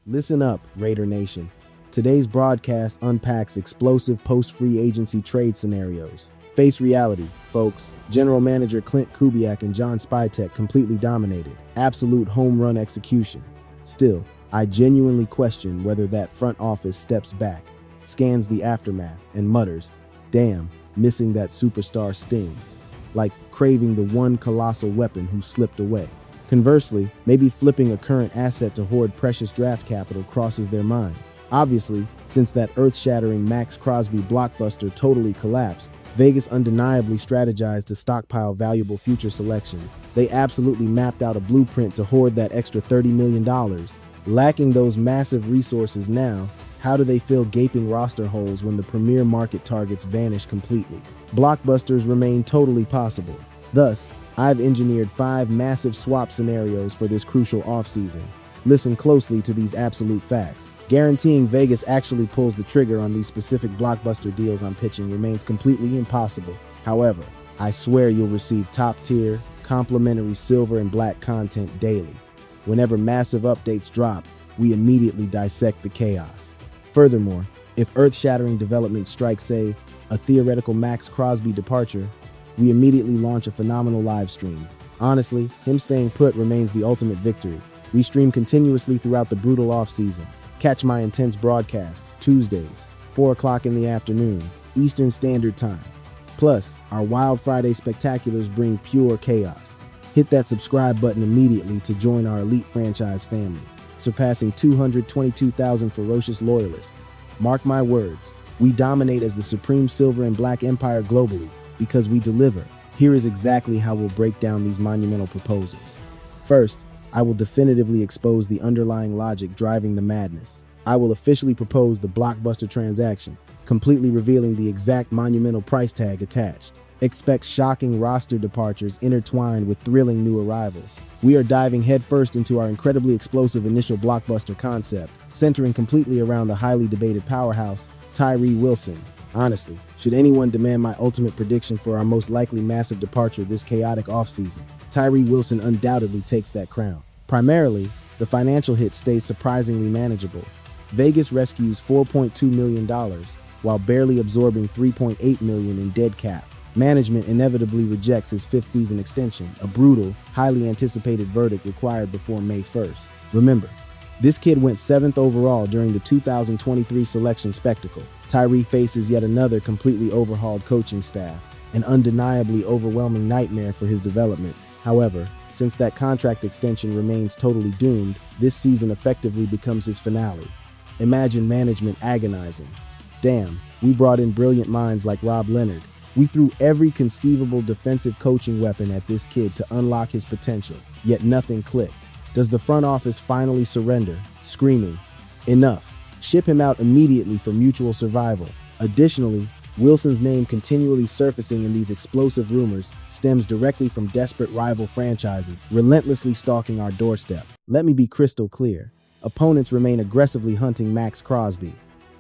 Listen up, Raider Nation. Today's broadcast unpacks explosive post-free agency trade scenarios. Face reality, folks. General Manager Clint Kubiak and John Spytek completely dominated. Absolute home run execution. Still, I genuinely question whether that front office steps back, scans the aftermath, and mutters, "Damn, missing that superstar stings," like craving the one colossal weapon who slipped away. Conversely, maybe flipping a current asset to hoard precious draft capital crosses their minds. Obviously, since that earth-shattering Max Crosby blockbuster totally collapsed, Vegas undeniably strategized to stockpile valuable future selections. They absolutely mapped out a blueprint to hoard that extra $30 million. Lacking those massive resources now, how do they fill gaping roster holes when the premier market targets vanish completely? Blockbusters remain totally possible. Thus, I've engineered 5 massive swap scenarios for this crucial offseason. Listen closely to these absolute facts. Guaranteeing Vegas actually pulls the trigger on these specific blockbuster deals I'm pitching remains completely impossible. However, I swear you'll receive top-tier, complimentary silver and black content daily. Whenever massive updates drop, we immediately dissect the chaos. Furthermore, if earth-shattering developments strike, say, a theoretical Max Crosby departure, we immediately launch a phenomenal live stream. Honestly, him staying put remains the ultimate victory. We stream continuously throughout the brutal offseason. Catch my intense broadcasts, Tuesdays, 4 o'clock in the afternoon, Eastern Standard Time. Plus, our Wild Friday spectaculars bring pure chaos. Hit that subscribe button immediately to join our elite franchise family, surpassing 222,000 ferocious loyalists. Mark my words, we dominate as the supreme silver and black empire globally, because we deliver. Here is exactly how we'll break down these monumental proposals. First, I will definitively expose the underlying logic driving the madness. I will officially propose the blockbuster transaction, completely revealing the exact monumental price tag attached. Expect shocking roster departures intertwined with thrilling new arrivals. We are diving headfirst into our incredibly explosive initial blockbuster concept, centering completely around the highly debated powerhouse, Tyrie Wilson. Honestly, should anyone demand my ultimate prediction for our most likely massive departure this chaotic offseason, Tyrie Wilson undoubtedly takes that crown. Primarily, the financial hit stays surprisingly manageable. Vegas rescues $4.2 million, while barely absorbing $3.8 million in dead cap. Management inevitably rejects his 5th season extension, a brutal, highly anticipated verdict required before May 1st. Remember, this kid went 7th overall during the 2023 selection spectacle. Tyree faces yet another completely overhauled coaching staff, an undeniably overwhelming nightmare for his development. However, since that contract extension remains totally doomed, this season effectively becomes his finale. Imagine management agonizing. Damn, we brought in brilliant minds like Rob Leonard. We threw every conceivable defensive coaching weapon at this kid to unlock his potential, yet nothing clicked. Does the front office finally surrender, screaming, "Enough"? Ship him out immediately for mutual survival. Additionally, Wilson's name continually surfacing in these explosive rumors stems directly from desperate rival franchises, relentlessly stalking our doorstep. Let me be crystal clear. Opponents remain aggressively hunting Max Crosby.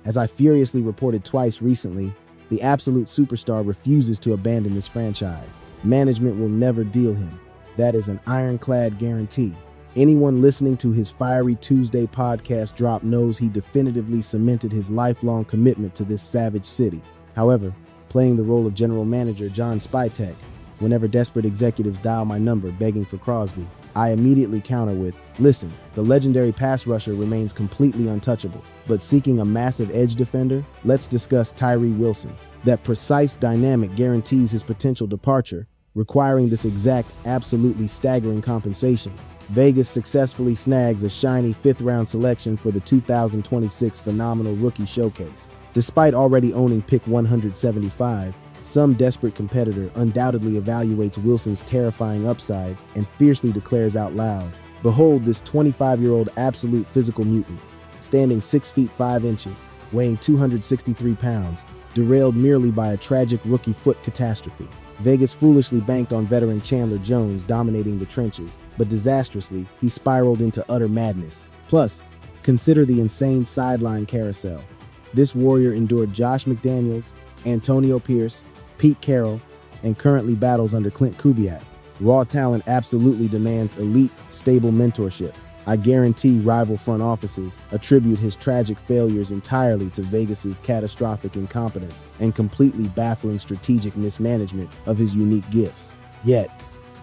As I furiously reported twice recently, the absolute superstar refuses to abandon this franchise. Management will never deal him. That is an ironclad guarantee. Anyone listening to his Fiery Tuesday podcast drop knows he definitively cemented his lifelong commitment to this savage city. However, playing the role of general manager John Spytek, whenever desperate executives dial my number begging for Crosby, I immediately counter with, "Listen, the legendary pass rusher remains completely untouchable, but seeking a massive edge defender? Let's discuss Tyrie Wilson. That precise dynamic guarantees his potential departure, requiring this exact, absolutely staggering compensation. Vegas successfully snags a shiny 5th-round selection for the 2026 Phenomenal Rookie Showcase. Despite already owning pick 175, some desperate competitor undoubtedly evaluates Wilson's terrifying upside and fiercely declares out loud, "Behold this 25-year-old absolute physical mutant, standing 6 feet 5 inches, weighing 263 pounds, derailed merely by a tragic rookie foot catastrophe." Vegas foolishly banked on veteran Chandler Jones dominating the trenches, but disastrously, he spiraled into utter madness. Plus, consider the insane sideline carousel. This warrior endured Josh McDaniels, Antonio Pierce, Pete Carroll, and currently battles under Clint Kubiak. Raw talent absolutely demands elite, stable mentorship. I guarantee rival front offices attribute his tragic failures entirely to Vegas's catastrophic incompetence and completely baffling strategic mismanagement of his unique gifts. Yet,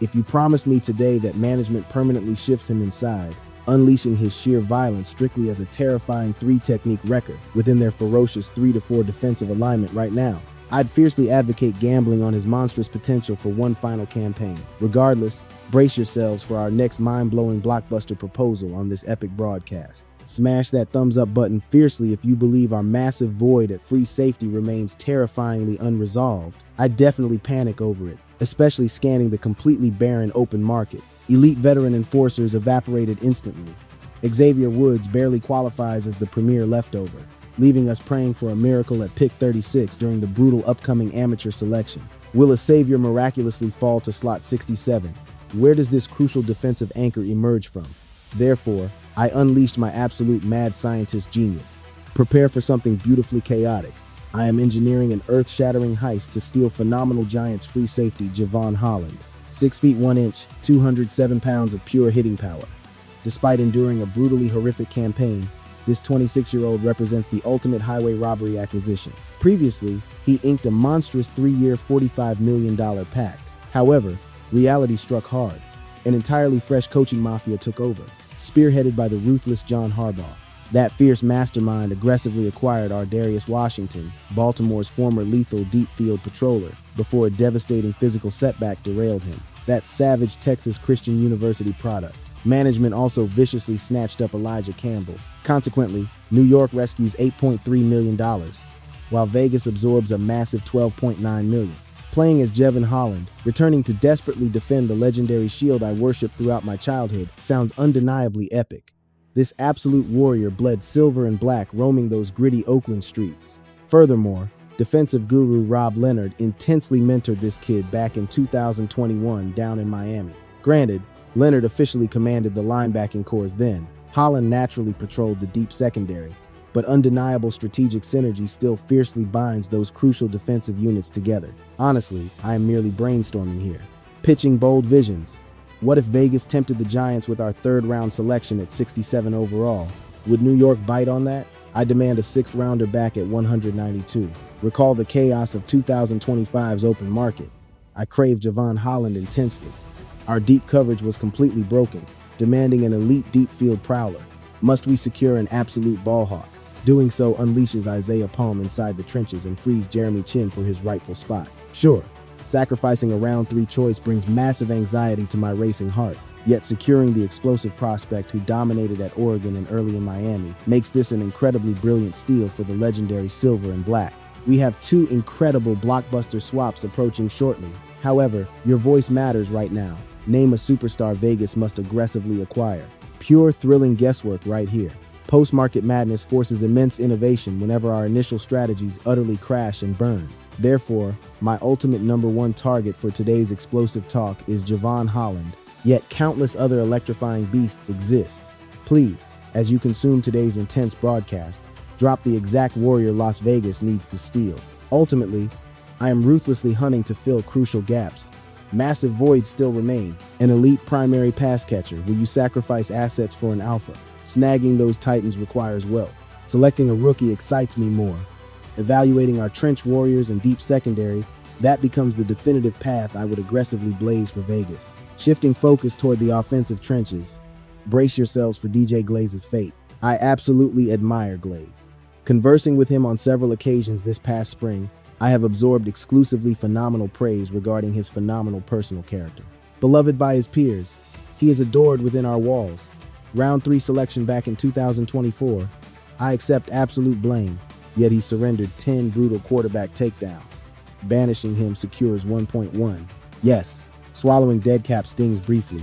if you promise me today that management permanently shifts him inside, unleashing his sheer violence strictly as a terrifying 3-technique record within their ferocious 3-4 defensive alignment right now, I'd fiercely advocate gambling on his monstrous potential for one final campaign. Regardless, brace yourselves for our next mind-blowing blockbuster proposal on this epic broadcast. Smash that thumbs up button fiercely if you believe our massive void at free safety remains terrifyingly unresolved. I'd definitely panic over it, especially scanning the completely barren open market. Elite veteran enforcers evaporated instantly. Xavier Woods barely qualifies as the premier leftover, leaving us praying for a miracle at pick 36 during the brutal upcoming amateur selection. Will a savior miraculously fall to slot 67? Where does this crucial defensive anchor emerge from? Therefore, I unleashed my absolute mad scientist genius. Prepare for something beautifully chaotic. I am engineering an earth-shattering heist to steal phenomenal Giants free safety Jevon Holland. 6 feet 1 inch, 207 pounds of pure hitting power. Despite enduring a brutally horrific campaign, this 26-year-old represents the ultimate highway robbery acquisition. Previously, he inked a monstrous 3-year, $45 million pact. However, reality struck hard. An entirely fresh coaching mafia took over, spearheaded by the ruthless John Harbaugh. That fierce mastermind aggressively acquired Ardarius Washington, Baltimore's former lethal deep field patroller, before a devastating physical setback derailed him. That savage Texas Christian University product. Management also viciously snatched up Elijah Campbell. Consequently, New York rescues $8.3 million, while Vegas absorbs a massive $12.9 million. Playing as Jevon Holland, returning to desperately defend the legendary shield I worshipped throughout my childhood, sounds undeniably epic. This absolute warrior bled silver and black roaming those gritty Oakland streets. Furthermore, defensive guru Rob Leonard intensely mentored this kid back in 2021 down in Miami. Granted, Leonard officially commanded the linebacking corps then. Holland naturally patrolled the deep secondary, but undeniable strategic synergy still fiercely binds those crucial defensive units together. Honestly, I am merely brainstorming here, pitching bold visions. What if Vegas tempted the Giants with our 3rd-round selection at 67 overall? Would New York bite on that? I demand a 6th-rounder back at 192. Recall the chaos of 2025's open market. I crave Jevon Holland intensely. Our deep coverage was completely broken, demanding an elite deep field prowler. Must we secure an absolute ball hawk? Doing so unleashes Isaiah Palm inside the trenches and frees Jeremy Chin for his rightful spot. Sure, sacrificing a round 3 choice brings massive anxiety to my racing heart, yet securing the explosive prospect who dominated at Oregon and early in Miami makes this an incredibly brilliant steal for the legendary silver and black. We have 2 incredible blockbuster swaps approaching shortly. However, your voice matters right now. Name a superstar Vegas must aggressively acquire. Pure thrilling guesswork right here. Post-market madness forces immense innovation whenever our initial strategies utterly crash and burn. Therefore, my ultimate number 1 target for today's explosive talk is Jevon Holland, yet countless other electrifying beasts exist. Please, as you consume today's intense broadcast, drop the exact warrior Las Vegas needs to steal. Ultimately, I am ruthlessly hunting to fill crucial gaps. Massive voids still remain. An elite primary pass catcher. Will you sacrifice assets for an alpha? Snagging those titans requires wealth. Selecting a rookie excites me more. Evaluating our trench warriors and deep secondary, that becomes the definitive path I would aggressively blaze for Vegas. Shifting focus toward the offensive trenches, brace yourselves for DJ Glaze's fate. I absolutely admire Glaze. Conversing with him on several occasions this past spring, I have absorbed exclusively phenomenal praise regarding his phenomenal personal character. Beloved by his peers, he is adored within our walls. Round 3 selection back in 2024, I accept absolute blame, yet he surrendered 10 brutal quarterback takedowns. Banishing him secures 1.1. Yes, swallowing dead cap stings briefly,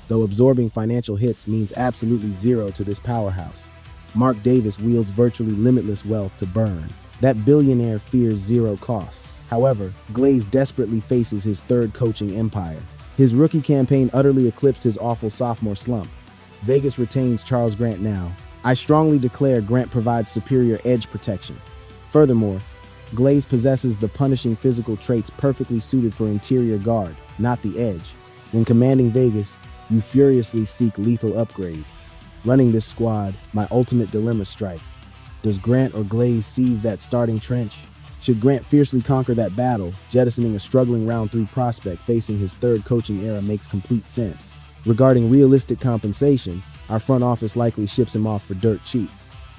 though absorbing financial hits means absolutely 0 to this powerhouse. Mark Davis wields virtually limitless wealth to burn. That billionaire fears 0 costs. However, Glaze desperately faces his 3rd coaching empire. His rookie campaign utterly eclipsed his awful sophomore slump. Vegas retains Charles Grant now. I strongly declare Grant provides superior edge protection. Furthermore, Glaze possesses the punishing physical traits perfectly suited for interior guard, not the edge. When commanding Vegas, you furiously seek lethal upgrades. Running this squad, my ultimate dilemma strikes. Does Grant or Glaze seize that starting trench? Should Grant fiercely conquer that battle, jettisoning a struggling round 3 prospect facing his third coaching era makes complete sense. Regarding realistic compensation, our front office likely ships him off for dirt cheap.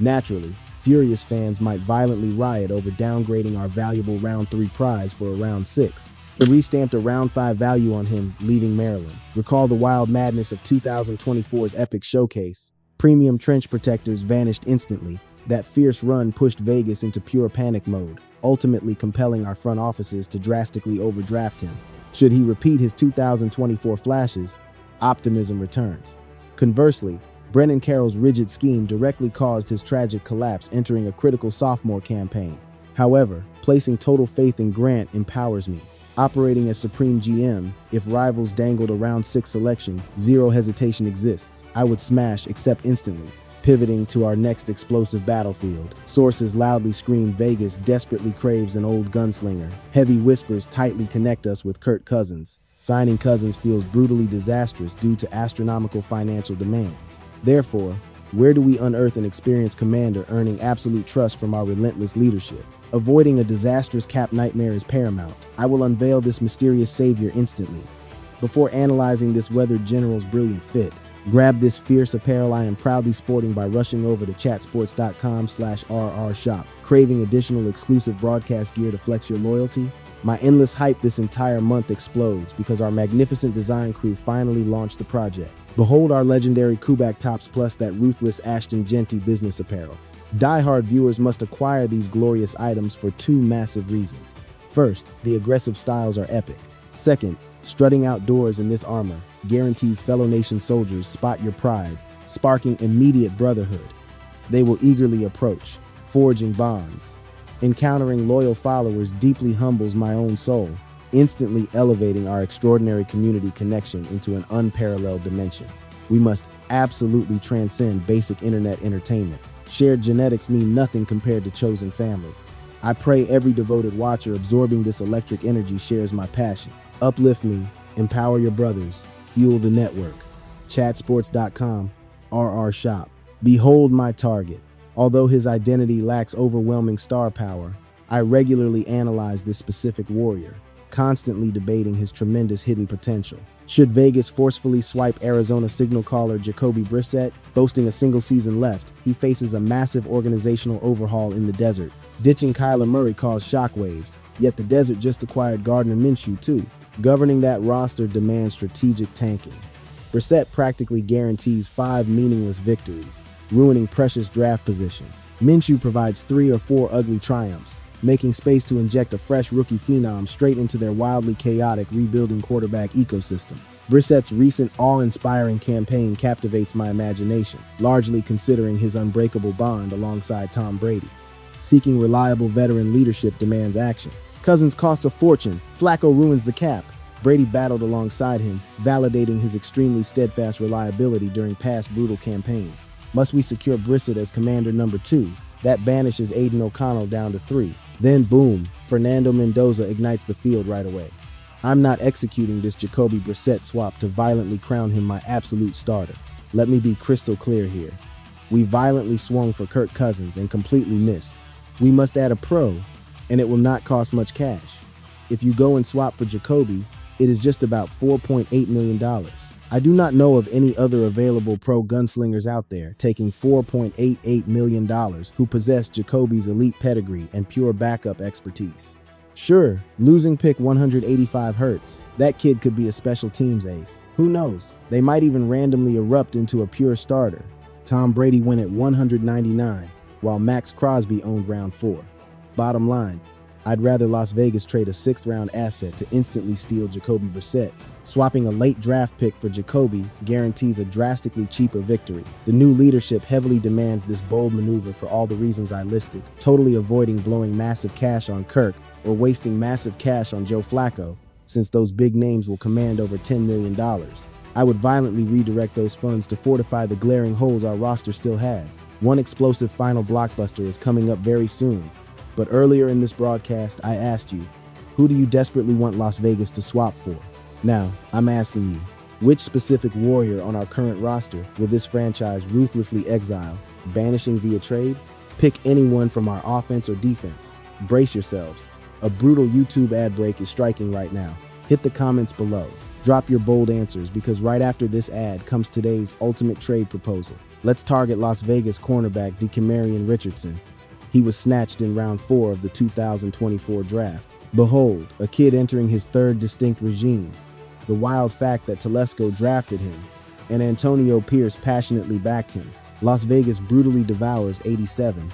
Naturally, furious fans might violently riot over downgrading our valuable round 3 prize for a round 6. We restamped a round 5 value on him, leaving Maryland. Recall the wild madness of 2024's epic showcase. Premium trench protectors vanished instantly. That fierce run pushed Vegas into pure panic mode, ultimately compelling our front offices to drastically overdraft him. Should he repeat his 2024 flashes, optimism returns. Conversely, Brennan Carroll's rigid scheme directly caused his tragic collapse entering a critical sophomore campaign. However, placing total faith in Grant empowers me. Operating as Supreme GM, if rivals dangled a round 6 selection, zero hesitation exists. I would smash, accept instantly. Pivoting to our next explosive battlefield. Sources loudly scream Vegas desperately craves an old gunslinger. Heavy whispers tightly connect us with Kirk Cousins. Signing Cousins feels brutally disastrous due to astronomical financial demands. Therefore, where do we unearth an experienced commander earning absolute trust from our relentless leadership? Avoiding a disastrous cap nightmare is paramount. I will unveil this mysterious savior instantly. Before analyzing this weathered general's brilliant fit, grab this fierce apparel I am proudly sporting by rushing over to chatsports.com/rrshop. Craving additional exclusive broadcast gear to flex your loyalty? My endless hype this entire month explodes because our magnificent design crew finally launched the project. Behold our legendary Kubak tops plus that ruthless Ashton Genty business apparel. Die-hard viewers must acquire these glorious items for 2 massive reasons. First, the aggressive styles are epic. Second, strutting outdoors in this armor guarantees fellow nation soldiers spot your pride, sparking immediate brotherhood. They will eagerly approach, forging bonds. Encountering loyal followers deeply humbles my own soul, instantly elevating our extraordinary community connection into an unparalleled dimension. We must absolutely transcend basic internet entertainment. Shared genetics mean nothing compared to chosen family. I pray every devoted watcher absorbing this electric energy shares my passion. Uplift me, empower your brothers, fuel the network. Chatsports.com, RR Shop. Behold my target. Although his identity lacks overwhelming star power, I regularly analyze this specific warrior, constantly debating his tremendous hidden potential. Should Vegas forcefully swipe Arizona signal caller Jacoby Brissett, boasting a single season left, he faces a massive organizational overhaul in the desert. Ditching Kyler Murray caused shockwaves, yet the desert just acquired Gardner Minshew too. Governing that roster demands strategic tanking. Brissett practically guarantees 5 meaningless victories, ruining precious draft position. Minshew provides 3 or 4 ugly triumphs, making space to inject a fresh rookie phenom straight into their wildly chaotic rebuilding quarterback ecosystem. Brissett's recent awe-inspiring campaign captivates my imagination, largely considering his unbreakable bond alongside Tom Brady. Seeking reliable veteran leadership demands action. Cousins costs a fortune, Flacco ruins the cap. Brady battled alongside him, validating his extremely steadfast reliability during past brutal campaigns. Must we secure Brissett as commander number 2? That banishes Aiden O'Connell down to 3. Then boom, Fernando Mendoza ignites the field right away. I'm not executing this Jacoby Brissett swap to violently crown him my absolute starter. Let me be crystal clear here. We violently swung for Kirk Cousins and completely missed. We must add a pro, and it will not cost much cash. If you go and swap for Jacoby, it is just about $4.8 million. I do not know of any other available pro gunslingers out there taking $4.88 million who possess Jacoby's elite pedigree and pure backup expertise. Sure, losing pick 185 hurts. That kid could be a special teams ace. Who knows? They might even randomly erupt into a pure starter. Tom Brady went at 199, while Max Crosby owned round 4. Bottom line, I'd rather Las Vegas trade a 6th round asset to instantly steal Jacoby Brissett. Swapping a late draft pick for Jacoby guarantees a drastically cheaper victory. The new leadership heavily demands this bold maneuver for all the reasons I listed, totally avoiding blowing massive cash on Kirk or wasting massive cash on Joe Flacco, since those big names will command over $10 million. I would violently redirect those funds to fortify the glaring holes our roster still has. One explosive final blockbuster is coming up very soon. But earlier in this broadcast, I asked you, who do you desperately want Las Vegas to swap for? Now, I'm asking you, Which specific warrior on our current roster will this franchise ruthlessly exile, banishing via trade? Pick anyone from our offense or defense. Brace yourselves. A brutal YouTube ad break is striking right now. Hit the comments below. Drop your bold answers because right after this ad comes today's ultimate trade proposal. Let's target Las Vegas cornerback Damarian Richardson. He was snatched in round 4 of the 2024 draft. Behold, a kid entering his third distinct regime. The wild fact that Telesco drafted him and Antonio Pierce passionately backed him. Las Vegas brutally devours 87,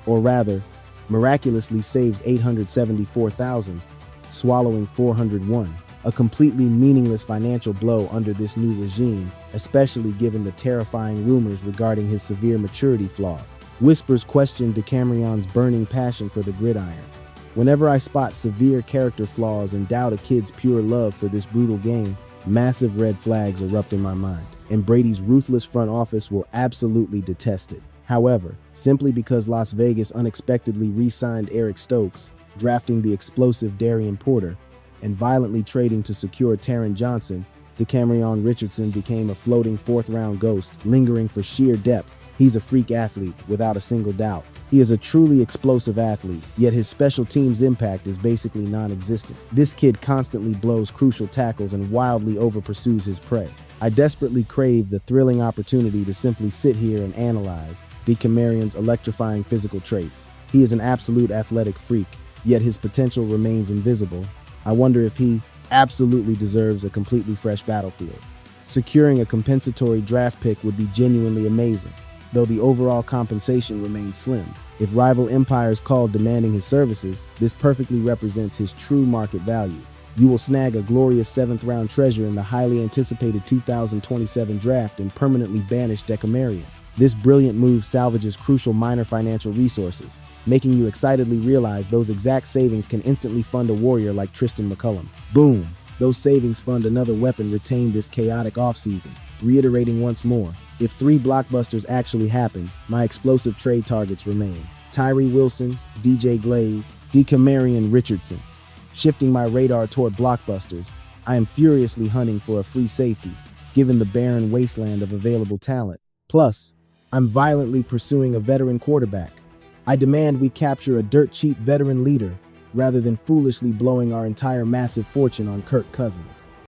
or rather, miraculously saves 874,000, swallowing 401. A completely meaningless financial blow under this new regime, especially given the terrifying rumors regarding his severe maturity flaws. Whispers question Damarian's burning passion for the gridiron. Whenever I spot severe character flaws and doubt a kid's pure love for this brutal game, massive red flags erupt in my mind, and Brady's ruthless front office will absolutely detest it. However, simply because Las Vegas unexpectedly re-signed Eric Stokes, drafting the explosive Darian Porter, and violently trading to secure Taron Johnson, Damarian Richardson became a floating fourth-round ghost, lingering for sheer depth. He's a freak athlete, without a single doubt. He is a truly explosive athlete, yet his special teams impact is basically non-existent. This kid constantly blows crucial tackles and wildly over-pursues his prey. I desperately crave the thrilling opportunity to simply sit here and analyze Damarian's electrifying physical traits. He is an absolute athletic freak, yet his potential remains invisible. I wonder if he absolutely deserves a completely fresh battlefield. Securing a compensatory draft pick would be genuinely amazing, though the overall compensation remains slim. If rival empires call demanding his services, this perfectly represents his true market value. You will snag a glorious 7th-round treasure in the highly anticipated 2027 draft and permanently banish Damarian. This brilliant move salvages crucial minor financial resources, making you excitedly realize those exact savings can instantly fund a warrior like Tristan McCullum. Boom! Those savings fund another weapon retained this chaotic offseason. Reiterating once more, if 3 blockbusters actually happen, my explosive trade targets remain. Tyrie Wilson, Glaze, Damarian Richardson. Shifting my radar toward blockbusters, I am furiously hunting for a free safety, given the barren wasteland of available talent. Plus, I'm violently pursuing a veteran quarterback. I demand we capture a dirt-cheap veteran leader, rather than foolishly blowing our entire massive fortune on Kirk Cousins.